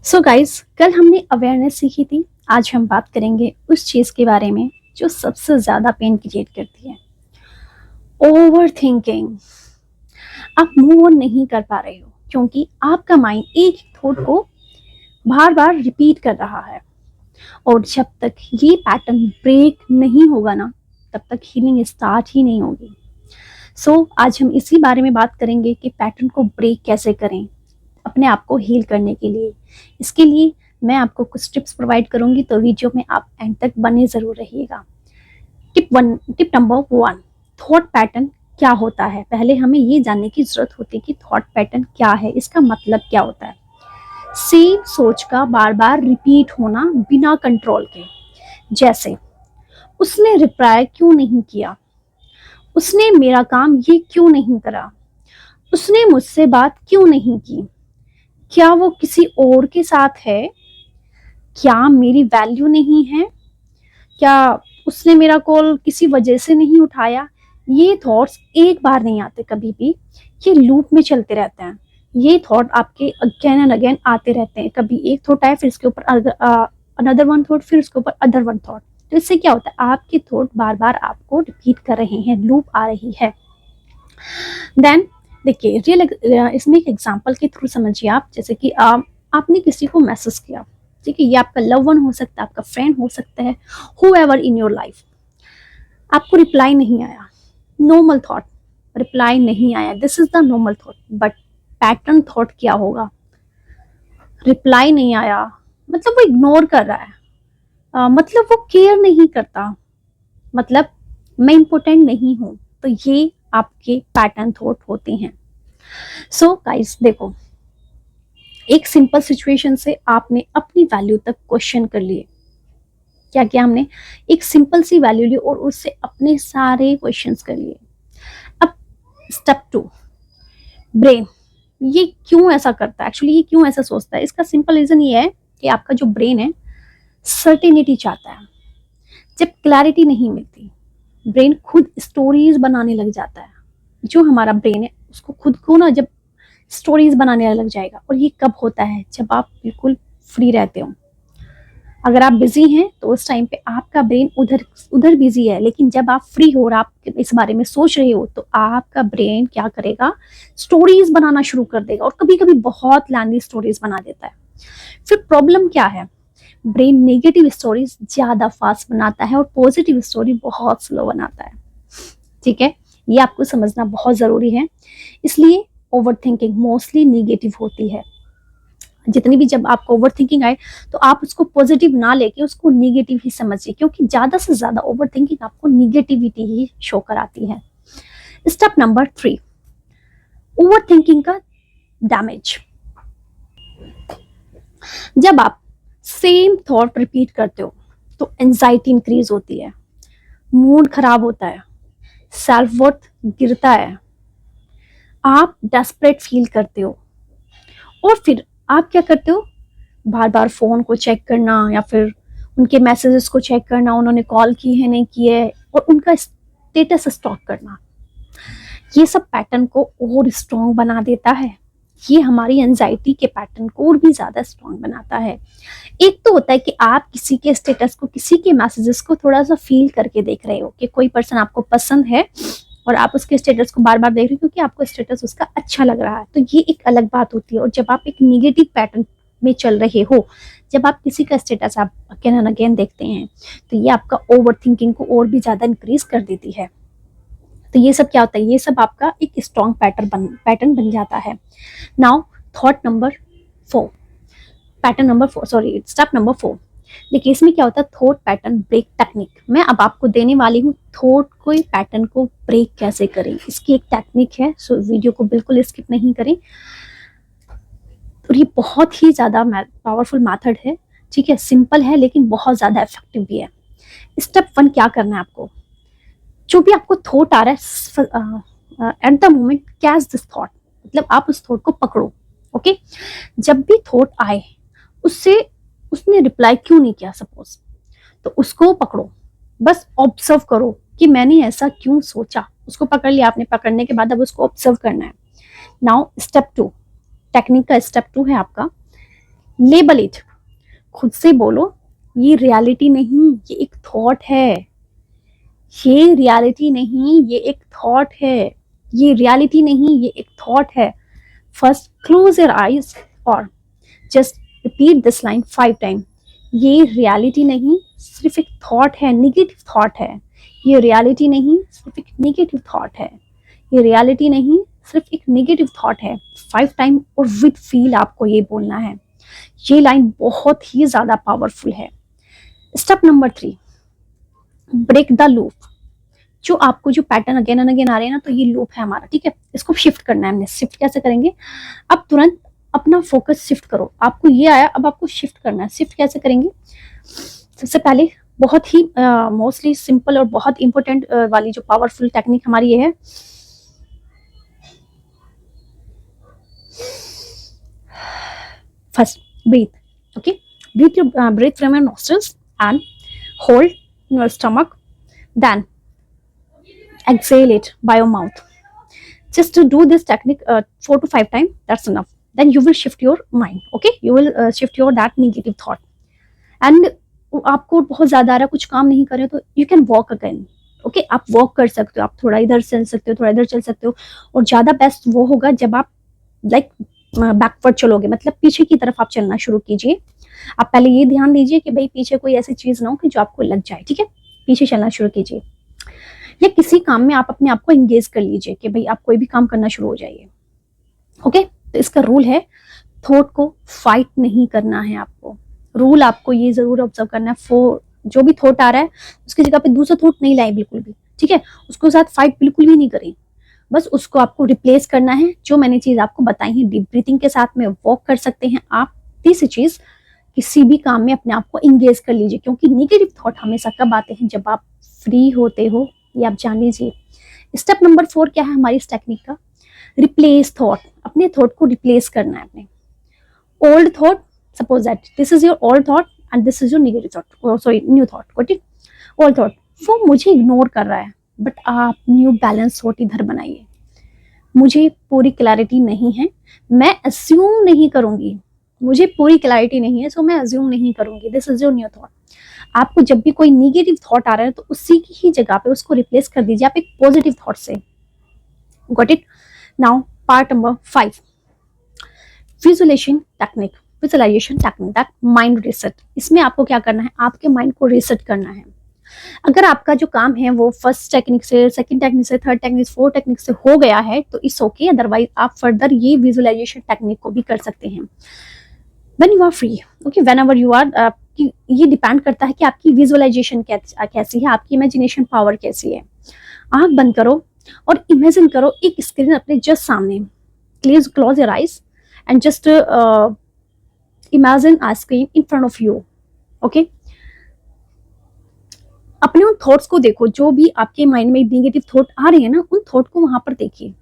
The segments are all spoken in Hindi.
सो गाइस, कल हमने अवेयरनेस सीखी थी। आज हम बात करेंगे उस चीज़ के बारे में जो सबसे ज़्यादा पेन क्रिएट करती है, ओवर थिंकिंग। आप मूव ऑन नहीं कर पा रहे हो क्योंकि आपका माइंड एक ही थॉट को बार बार रिपीट कर रहा है। और जब तक ये पैटर्न ब्रेक नहीं होगा ना, तब तक हीलिंग स्टार्ट ही नहीं होगी। आज हम इसी बारे में बात करेंगे कि पैटर्न को ब्रेक कैसे करें अपने आप को हील करने के लिए। इसके लिए मैं आपको कुछ टिप्स प्रोवाइड करूंगी, तो वीडियो में आप एंड तक बने जरूर रहिएगा। टिप नंबर 1, थॉट पैटर्न क्या होता है। पहले हमें ये जानने की जरूरत होती है कि थॉट पैटर्न क्या है, इसका मतलब क्या होता है। सेम सोच का बार बार रिपीट होना बिना कंट्रोल के, जैसे उसने रिप्लाई क्यों नहीं किया, उसने मेरा काम ये क्यों नहीं करा, उसने मुझसे बात क्यों नहीं की, क्या वो किसी और के साथ है, क्या मेरी वैल्यू नहीं है, क्या उसने मेरा कॉल किसी वजह से नहीं उठाया। ये थॉट्स एक बार नहीं आते, कभी भी ये लूप में चलते रहते हैं। ये थॉट आपके अगेन एंड अगेन आते रहते हैं। कभी एक थॉट आए, फिर इसके ऊपर अनदर वन थॉट, फिर उसके ऊपर अदर वन थॉट। तो इससे क्या होता है, आपके थॉट बार बार आपको रिपीट कर रहे हैं, लूप आ रही है। देन देखिए, इसमें एक एग्जांपल के थ्रू समझिए आप। जैसे कि आपने किसी को मैसेज किया, ठीक है, ये आपका लव वन हो सकता है, आपका फ्रेंड हो सकता है, हूएवर इन योर लाइफ। आपको रिप्लाई नहीं आया, नॉर्मल थॉट, रिप्लाई नहीं आया, this is the normal thought. But pattern thought क्या होगा, रिप्लाई नहीं आया मतलब वो इग्नोर कर रहा है, मतलब वो केयर नहीं करता, मतलब मैं इंपॉर्टेंट नहीं हूं। तो ये आपके पैटर्न थॉट होते हैं। गाइस देखो, एक सिंपल सिचुएशन से आपने अपनी वैल्यू तक क्वेश्चन कर लिए। क्या किया हमने, एक सिंपल सी वैल्यू ली और उससे अपने सारे क्वेश्चंस कर लिए। अब स्टेप 2, ब्रेन ये क्यों ऐसा करता है, एक्चुअली ये क्यों ऐसा सोचता है। इसका सिंपल रीजन ये है कि आपका जो ब्रेन है सर्टेनिटी चाहता है। जब क्लैरिटी नहीं मिलती, ब्रेन खुद स्टोरीज बनाने लग जाता है। जो हमारा ब्रेन है उसको खुद को ना जब स्टोरीज बनाने लग जाएगा। और ये कब होता है, जब आप बिल्कुल फ्री रहते हो। अगर आप बिजी हैं तो उस टाइम पे आपका ब्रेन उधर उधर बिजी है, लेकिन जब आप फ्री हो और आप इस बारे में सोच रहे हो तो आपका ब्रेन क्या करेगा, स्टोरीज बनाना शुरू कर देगा। और कभी कभी बहुत लैंडी स्टोरीज बना देता है। फिर प्रॉब्लम क्या है, ब्रेन नेगेटिव स्टोरीज ज्यादा फास्ट बनाता है और पॉजिटिव स्टोरी बहुत स्लो बनाता है। ठीक है, ये आपको समझना बहुत जरूरी है। इसलिए ओवर थिंकिंग मोस्टली निगेटिव होती है। जितनी भी जब आपको ओवर थिंकिंग आए तो आप उसको पॉजिटिव ना लेके उसको निगेटिव ही समझिए, क्योंकि ज्यादा से ज्यादा ओवर थिंकिंग आपको निगेटिविटी ही शो कराती है। स्टेप नंबर 3, ओवर थिंकिंग का डैमेज। जब आप सेम थॉट रिपीट करते हो तो एंजाइटी इंक्रीज होती है, मूड खराब होता है, सेल्फ वर्थ गिरता है, आप डेस्परेट फील करते हो। और फिर आप क्या करते हो, बार बार फोन को चेक करना या फिर उनके मैसेजेस को चेक करना, उन्होंने कॉल की है नहीं की है, और उनका स्टेटस स्टॉक करना। ये सब पैटर्न को और स्ट्रॉन्ग बना देता है। ये हमारी एंजाइटी के पैटर्न को और भी ज्यादा स्ट्रॉन्ग बनाता है। एक तो होता है कि आप किसी के स्टेटस को, किसी के मैसेजेस को थोड़ा सा फील करके देख रहे हो कि कोई पर्सन आपको पसंद है और आप उसके स्टेटस को बार बार देख रहे हो क्योंकि आपको स्टेटस उसका अच्छा लग रहा है। तो ये एक अलग बात होती है। और जब आप एक निगेटिव पैटर्न में चल रहे हो, जब आप किसी का स्टेटस आप अगेन एंड अगेन देखते हैं, तो ये आपका ओवर थिंकिंग को और भी ज्यादा इंक्रीज कर देती है। तो ये सब क्या होता है, ये सब आपका एक स्ट्रॉन्ग पैटर्न बन जाता है। Now thought number 4, pattern number 4, sorry, step number 4। देखिए, इसमें क्या होता है, थॉट पैटर्न ब्रेक टेक्निक। मैं अब आपको देने वाली हूँ थॉट को पैटर्न को ब्रेक कैसे करें, इसकी एक टेक्निक है। वीडियो को बिल्कुल स्किप नहीं करें। और ये बहुत ही ज्यादा पावरफुल मेथड है। ठीक है, सिंपल है लेकिन बहुत ज्यादा इफेक्टिव भी है। स्टेप 1 क्या करना है आपको, जो भी आपको थॉट आ रहा है at the moment catch this thought, मतलब आप उस थॉट को पकड़ो। ओके, जब भी थॉट आए उससे उसने रिप्लाई क्यों नहीं किया सपोज, तो उसको पकड़ो, बस ऑब्जर्व करो कि मैंने ऐसा क्यों सोचा। उसको पकड़ लिया आपने, पकड़ने के बाद अब उसको ऑब्जर्व करना है। नाउ स्टेप 2, टेक्निक का स्टेप 2 है आपका, लेबल इट, खुद से बोलो ये रियलिटी नहीं, ये एक थॉट है। ये रियलिटी नहीं, ये एक थॉट है। ये रियलिटी नहीं, ये एक थॉट है। फर्स्ट क्लोज योर आईज और just repeat this line 5 time. ये रियलिटी नहीं, सिर्फ एक थॉट है, निगेटिव थॉट है। ये रियलिटी नहीं, सिर्फ एक नेगेटिव थॉट है। ये रियलिटी नहीं, सिर्फ एक नेगेटिव थॉट है। 5 टाइम और विद फील आपको ये बोलना है। ये लाइन बहुत ही ज्यादा पावरफुल है। Step number 3, break the loop. जो आपको जो पैटर्न अगेन एंड अगेन आ रहे हैं ना, तो ये लूप है हमारा, ठीक है। इसको शिफ्ट करना है हमने। शिफ्ट कैसे करेंगे? अब तुरंत अपना फोकस शिफ्ट करो। आपको ये आया, अब आपको शिफ्ट करना है। शिफ्ट कैसे करेंगे? सबसे पहले बहुत ही मोस्टली सिंपल और बहुत इंपॉर्टेंट वाली जो पावरफुल टेक्निक हमारी ये है, first breath. Okay, breathe from your nostrils and hold in your stomach, then exhale it by your mouth. Just to do this technique 4 to 5 times, that's enough. Then you will shift your mind. Okay, you will shift your that negative thought. And आपको बहुत ज्यादा आ रहा है, कुछ काम नहीं कर रहे, तो you can walk again. Okay, आप वॉक कर सकते हो, आप थोड़ा इधर चल सकते हो, थोड़ा इधर चल सकते हो। और ज्यादा बेस्ट वो होगा जब आप लाइक बैकवर्ड चलोगे, मतलब पीछे की तरफ आप चलना शुरू कीजिए। आप पहले ये ध्यान दीजिए कि भाई पीछे कोई ऐसी चीज ना हो कि जो आपको लग जाए, ठीक है। पीछे चलना शुरू कीजिए, या किसी काम में आप अपने आप को एंगेज कर लीजिए कि भाई आप कोई भी काम करना शुरू हो जाइए। ओके, तो इसका रूल है, थॉट को फाइट नहीं करना है आपको। रूल आपको ये जरूर ऑब्जर्व करना है, जो भी थॉट आ रहा है उसकी जगह पे दूसरा थॉट नहीं लाए बिल्कुल भी, ठीक है। उसके साथ फाइट बिल्कुल भी नहीं करें, बस उसको आपको रिप्लेस करना है। जो मैंने चीज आपको बताई है, डीप ब्रीथिंग के साथ में वॉक कर सकते हैं आप। तीसरी चीज, किसी भी काम में अपने आप को इंगेज कर लीजिए, क्योंकि नेगेटिव थॉट हमेशा कब आते हैं? जब आप फ्री होते हो, ये आप जान लीजिए। स्टेप नंबर 4 क्या है हमारी इस टेक्निक का? Replace thought. अपने थॉट को रिप्लेस करना है अपने old thought. Suppose that this is your old thought and this is your negative thought, sorry new thought. Got it? Old thought, वो मुझे इग्नोर कर रहा है, बट आप न्यू बैलेंस थॉट इधर बनाइए। मुझे पूरी क्लैरिटी नहीं है, मैं अज्यूम नहीं करूंगी। मुझे पूरी क्लैरिटी नहीं है, सो मैं अज्यूम नहीं करूंगी। This is your new thought. आपको जब भी कोई नेगेटिव थॉट आ रहा है, तो उसी की ही जगह पे उसको रिप्लेस कर दीजिए आप एक पॉजिटिव थॉट से। Got it? Now part number 5, visualisation technique. Visualisation technique, that mind reset. इसमें आपको क्या करना है? आपके माइंड को रीसेट करना है। अगर आपका जो काम है वो फर्स्ट टेक्निक से, सेकंड टेक्निक से, थर्ड टेक्निक से, फोर्थ टेक्निक से हो गया है, तो इट्स ओके। अदरवाइज आप फर्दर ये विजुअलाइजेशन टेक्निक को भी कर सकते हैं when you are free. Okay, whenever you are. ये डिपेंड करता है कि आपकी विजुअलाइजेशन कैसी है, आपकी इमेजिनेशन पावर कैसी है। आंख बंद करो और इमेजिन करो एक स्क्रीन अपने जस्ट सामने। Please close your eyes and just imagine a screen in front of you. Okay, अपने उन थॉट्स को देखो, जो भी आपके माइंड में नेगेटिव थॉट आ रहे हैं ना, उन थॉट को वहां पर देखिए,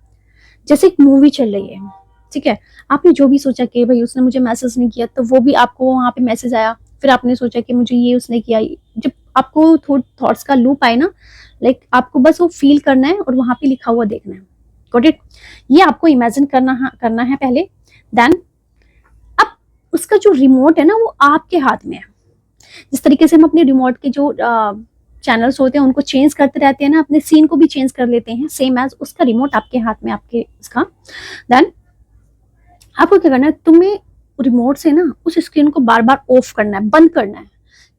जैसे एक मूवी चल रही है, ठीक है। आपने जो भी सोचा कि भाई उसने मुझे मैसेज नहीं किया, तो वो भी आपको वहां पे मैसेज आया। फिर आपने सोचा कि मुझे ये उसने किया। जब आपको थॉट्स का लूप आए ना, लाइक आपको बस वो फील करना है और वहां पे लिखा हुआ देखना है। Got it? ये आपको इमेजिन करना है पहले। देन अब उसका जो रिमोट है ना, वो आपके हाथ में है। जिस तरीके से हम अपने रिमोट के जो चैनल्स होते हैं उनको चेंज करते रहते हैं ना, अपने सीन को भी चेंज कर लेते हैं, सेम एज उसका रिमोट आपके हाथ में, आपके इसका। देन आपको क्या करना है? तुम्हें रिमोट से ना उस स्क्रीन को बार बार ऑफ करना है, बंद करना है।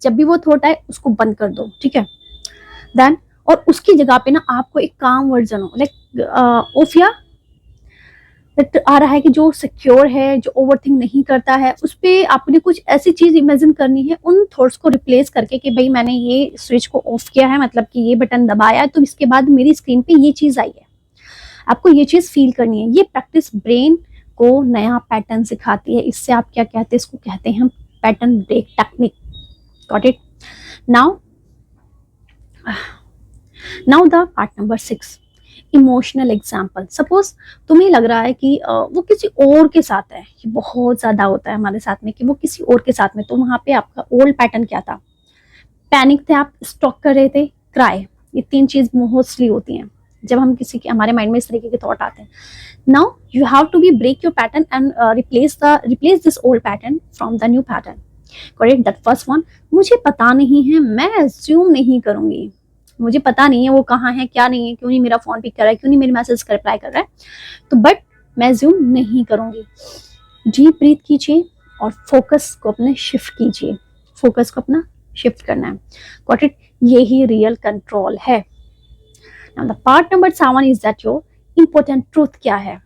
जब भी वो थॉट आए उसको बंद कर दो, ठीक है। देन और उसकी जगह पे ना आपको एक काम वर्जन हो, लाइक ऑफ या आ रहा है कि जो सिक्योर है, जो ओवरथिंक नहीं करता है, उस पर आपने कुछ ऐसी चीज इमेजिन करनी है उन थॉट्स को रिप्लेस करके कि भाई मैंने ये स्विच को ऑफ किया है, मतलब कि ये बटन दबाया है, तो इसके बाद मेरी स्क्रीन पे ये चीज आई है। आपको ये चीज फील करनी है। ये प्रैक्टिस ब्रेन को नया पैटर्न सिखाती है। इससे आप क्या कहते हैं? इसको कहते हैं हम pattern break technique. Got it? Now the part number 6, emotional example. Suppose तुम्हें लग रहा है कि वो किसी और के साथ है। ये बहुत ज्यादा होता है हमारे साथ में कि वो किसी और के साथ में, तो वहां पे आपका ओल्ड पैटर्न क्या था? पैनिक थे आप, स्टॉक कर रहे थे, क्राई। ये 3 चीज मोस्टली होती हैं जब हम किसी के हमारे माइंड में इस तरीके के थॉट आते हैं। Now you have to be break your pattern and replace this old pattern from the new pattern. Correct, that first one, मुझे पता नहीं है, मैं एज्यूम नहीं करूंगी। मुझे पता नहीं है वो कहाँ है, क्या नहीं है, क्यों नहीं मेरा फोन पिक कर रहा है, क्यों नहीं मेरे मैसेज का रिप्लाई कर रहा है, तो बट मैं एज्यूम नहीं करूंगी। डीप ब्रीथ कीजिए और फोकस को अपने शिफ्ट कीजिए, फोकस को अपना शिफ्ट करना है। गॉट इट, यही रियल कंट्रोल है। Now the part number 7 is that your important truth क्या है।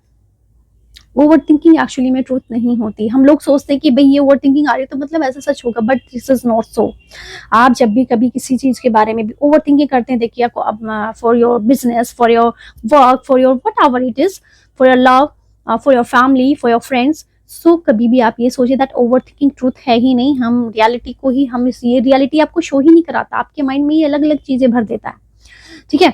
ओवर थिंकिंग एक्चुअली में ट्रूथ नहीं होती। हम लोग सोचते हैं कि भाई ये ओवर थिंकिंग आ रही है तो मतलब ऐसा सच होगा, but this is not so. आप जब भी कभी किसी चीज के बारे में भी ओवर थिंकिंग करते हैं, देखिए for your business, for your work, for your whatever it is, for your love, for your family, for your friends, so कभी भी आप ये सोचिए दैट ओवर थिंकिंग ट्रूथ है ही नहीं। हम रियलिटी को ही, हम ये रियलिटी आपको शो ही नहीं कराता, आपके माइंड में ये अलग अलग चीजें भर देता है। ठीक है,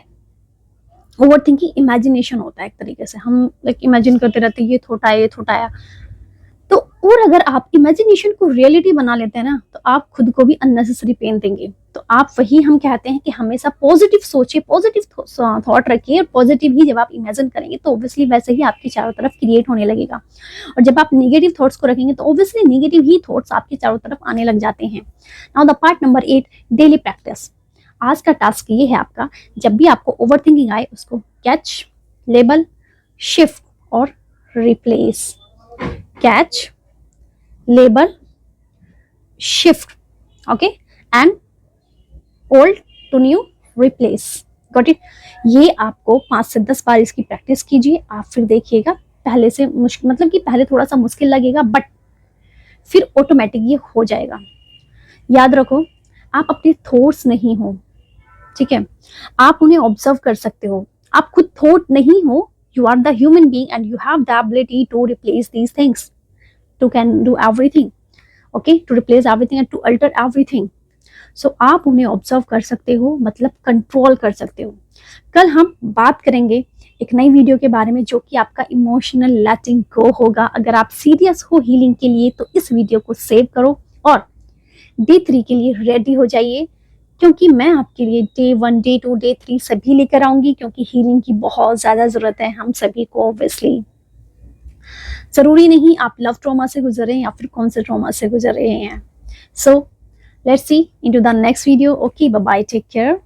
ओवर थिंकिंग इमेजिनेशन होता है एक तरीके से, हम लाइक इमेजिन करते रहते हैं ये थोटा है, ये थोटा है। तो और अगर आप इमेजिनेशन को रियलिटी बना लेते हैं ना, तो आप खुद को भी अननेसेसरी पेन देंगे। तो आप वही हम कहते हैं कि हमेशा पॉजिटिव सोचिए, पॉजिटिव थॉट रखिए, और पॉजिटिव ही जब आप इमेजिन करेंगे तो ऑब्वियसली वैसे ही आपके चारों तरफ क्रिएट होने लगेगा। और जब आप नेगेटिव थॉट्स को रखेंगे तो ऑब्वियसली नेगेटिव ही थॉट्स आपके चारों तरफ आने लग जाते हैं। Now the part number 8, daily practice. आज का टास्क ये है आपका, जब भी आपको ओवर थिंकिंग आए उसको कैच, लेबल, शिफ्ट और replace. Catch, label, shift, okay, and old to new, replace. Got it. ये आपको 5 से 10 बार इसकी प्रैक्टिस कीजिए, आप फिर देखिएगा पहले से मुश्किल, मतलब कि पहले थोड़ा सा मुश्किल लगेगा, बट फिर ऑटोमेटिक ये हो जाएगा। याद रखो, आप अपने थॉट्स नहीं हो, ठीक है, आप उन्हें ऑब्जर्व कर सकते हो। आप खुद थॉट नहीं हो, you are the human being and you have the ability to replace these things, to can do everything, okay, to replace everything and to alter everything. So आप उन्हें ऑब्जर्व कर सकते हो, मतलब कंट्रोल कर सकते हो। कल हम बात करेंगे एक नई वीडियो के बारे में जो कि आपका इमोशनल लेटिंग गो होगा। अगर आप सीरियस हो हीलिंग के लिए तो इस वीडियो को सेव करो और डे 3 के लिए रेडी हो जाइए, क्योंकि मैं आपके लिए डे 1, डे 2, डे 3 सभी लेकर आऊंगी, क्योंकि हीलिंग की बहुत ज्यादा जरूरत है हम सभी को। ऑब्वियसली जरूरी नहीं आप लव ट्रॉमा से गुजरे या फिर कौन से ट्रॉमा से गुजर रहे हैं। So let's see into the next video. Okay, bye bye, take care.